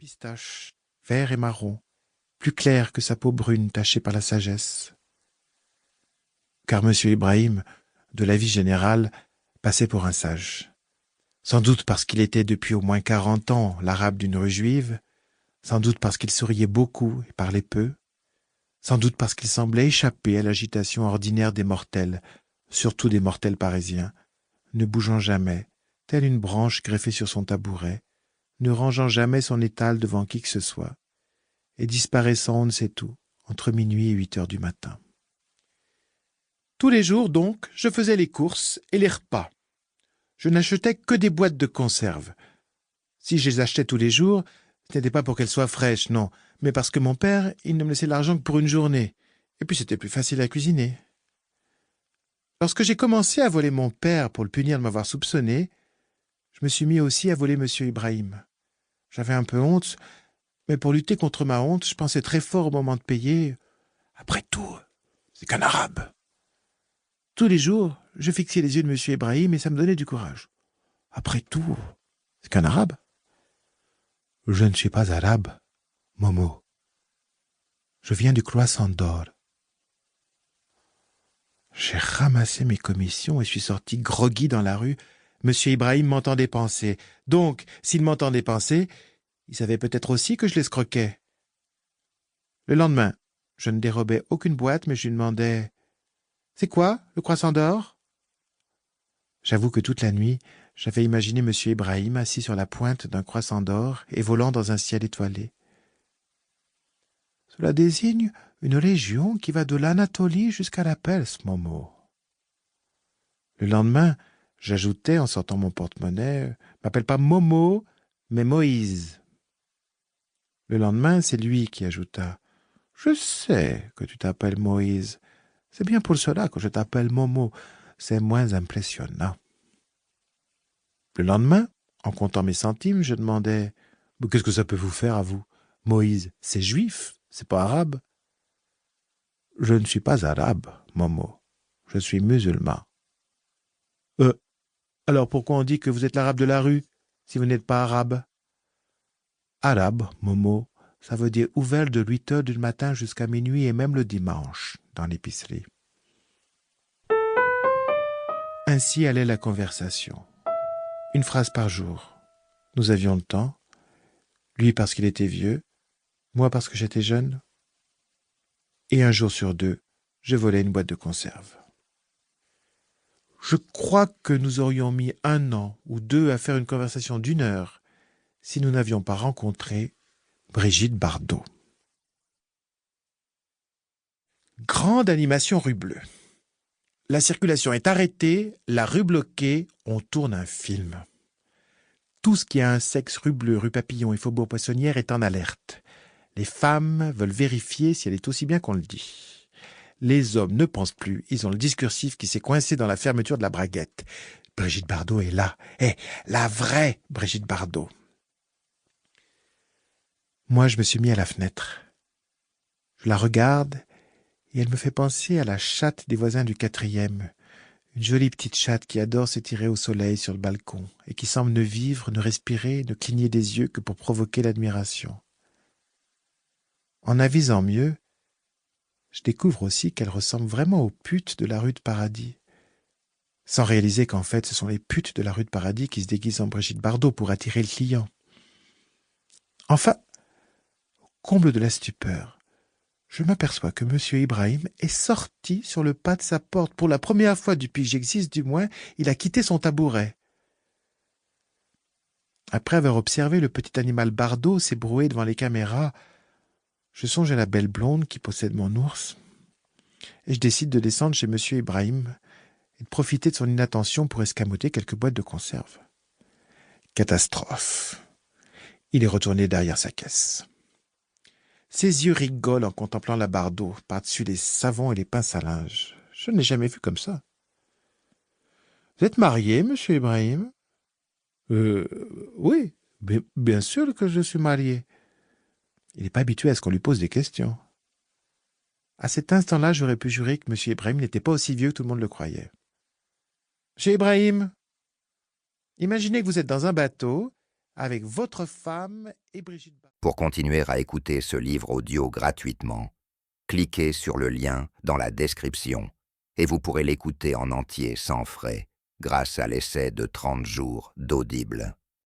pistache, vert et marron, plus clair que sa peau brune tachée par la sagesse. Car M. Ibrahim, de la vie générale, passait pour un sage. Sans doute parce qu'il était depuis au moins 40 ans l'arabe d'une rue juive, sans doute parce qu'il souriait beaucoup et parlait peu, sans doute parce qu'il semblait échapper à l'agitation ordinaire des mortels, surtout des mortels parisiens, ne bougeant jamais, telle une branche greffée sur son tabouret, ne rangeant jamais son étal devant qui que ce soit, et disparaissant on ne sait où, entre minuit et 8 heures du matin. Tous les jours, donc, je faisais les courses et les repas. Je n'achetais que des boîtes de conserve. Si je les achetais tous les jours, ce n'était pas pour qu'elles soient fraîches, non, mais parce que mon père, il ne me laissait l'argent que pour une journée, et puis c'était plus facile à cuisiner. Lorsque j'ai commencé à voler mon père pour le punir de m'avoir soupçonné, je me suis mis aussi à voler M. Ibrahim. J'avais un peu honte, mais pour lutter contre ma honte, je pensais très fort au moment de payer. Après tout, c'est qu'un arabe. Tous les jours, je fixais les yeux de M. Ibrahim et ça me donnait du courage. Après tout, c'est qu'un arabe. Je ne suis pas arabe, Momo. Je viens du Croissant d'Or. J'ai ramassé mes commissions et suis sorti groggy dans la rue. M. Ibrahim m'entendait penser. Donc, s'il m'entendait penser, il savait peut-être aussi que je l'escroquais. Le lendemain, je ne dérobais aucune boîte, mais je lui demandais « C'est quoi, le Croissant d'Or ?» J'avoue que toute la nuit, j'avais imaginé M. Ibrahim assis sur la pointe d'un croissant d'or et volant dans un ciel étoilé. Cela désigne une région qui va de l'Anatolie jusqu'à la Perse, Momo. Le lendemain, j'ajoutais en sortant mon porte-monnaie « M'appelle pas Momo, mais Moïse. » Le lendemain, c'est lui qui ajouta « Je sais que tu t'appelles Moïse. C'est bien pour cela que je t'appelle Momo. C'est moins impressionnant. » Le lendemain, en comptant mes centimes, je demandais « Mais qu'est-ce que ça peut vous faire à vous? Moïse, c'est juif, c'est pas arabe. » « Je ne suis pas arabe, Momo. Je suis musulman. » Alors pourquoi on dit que vous êtes l'arabe de la rue, si vous n'êtes pas arabe? Arabe, Momo, ça veut dire ouvert de 8 heures du matin jusqu'à minuit et même le dimanche, dans l'épicerie. Ainsi allait la conversation. Une phrase par jour. Nous avions le temps. Lui parce qu'il était vieux, moi parce que j'étais jeune. Et un jour sur deux, je volais une boîte de conserve. Je crois que nous aurions mis 1 an ou 2 à faire une conversation d'1 heure si nous n'avions pas rencontré Brigitte Bardot. Grande animation rue Bleue. La circulation est arrêtée, la rue bloquée, on tourne un film. Tout ce qui a un sexe rue Bleue, rue Papillon et Faubourg Poissonnière est en alerte. Les femmes veulent vérifier si elle est aussi bien qu'on le dit. Les hommes ne pensent plus, ils ont le discursif qui s'est coincé dans la fermeture de la braguette. Brigitte Bardot est là, la vraie Brigitte Bardot. Moi, je me suis mis à la fenêtre. Je la regarde et elle me fait penser à la chatte des voisins du 4e. Une jolie petite chatte qui adore s'étirer au soleil sur le balcon et qui semble ne vivre, ne respirer, ne cligner des yeux que pour provoquer l'admiration. En avisant mieux, je découvre aussi qu'elle ressemble vraiment aux putes de la rue de Paradis, sans réaliser qu'en fait ce sont les putes de la rue de Paradis qui se déguisent en Brigitte Bardot pour attirer le client. Enfin, au comble de la stupeur, je m'aperçois que M. Ibrahim est sorti sur le pas de sa porte. Pour la première fois depuis que j'existe, du moins, il a quitté son tabouret. Après avoir observé le petit animal Bardot s'ébrouer devant les caméras, je songe à la belle blonde qui possède mon ours, et je décide de descendre chez M. Ibrahim et de profiter de son inattention pour escamoter quelques boîtes de conserve. Catastrophe. Il est retourné derrière sa caisse. Ses yeux rigolent en contemplant la Bardot par-dessus les savons et les pinces à linge. Je ne l'ai jamais vu comme ça. « Vous êtes marié, M. Ibrahim ?»« Oui, bien sûr que je suis marié. » Il n'est pas habitué à ce qu'on lui pose des questions. À cet instant-là, j'aurais pu jurer que M. Ibrahim n'était pas aussi vieux que tout le monde le croyait. « Monsieur Ibrahim, imaginez que vous êtes dans un bateau, avec votre femme et Brigitte Bardot. Pour continuer à écouter ce livre audio gratuitement, cliquez sur le lien dans la description et vous pourrez l'écouter en entier sans frais grâce à l'essai de 30 jours d'Audible.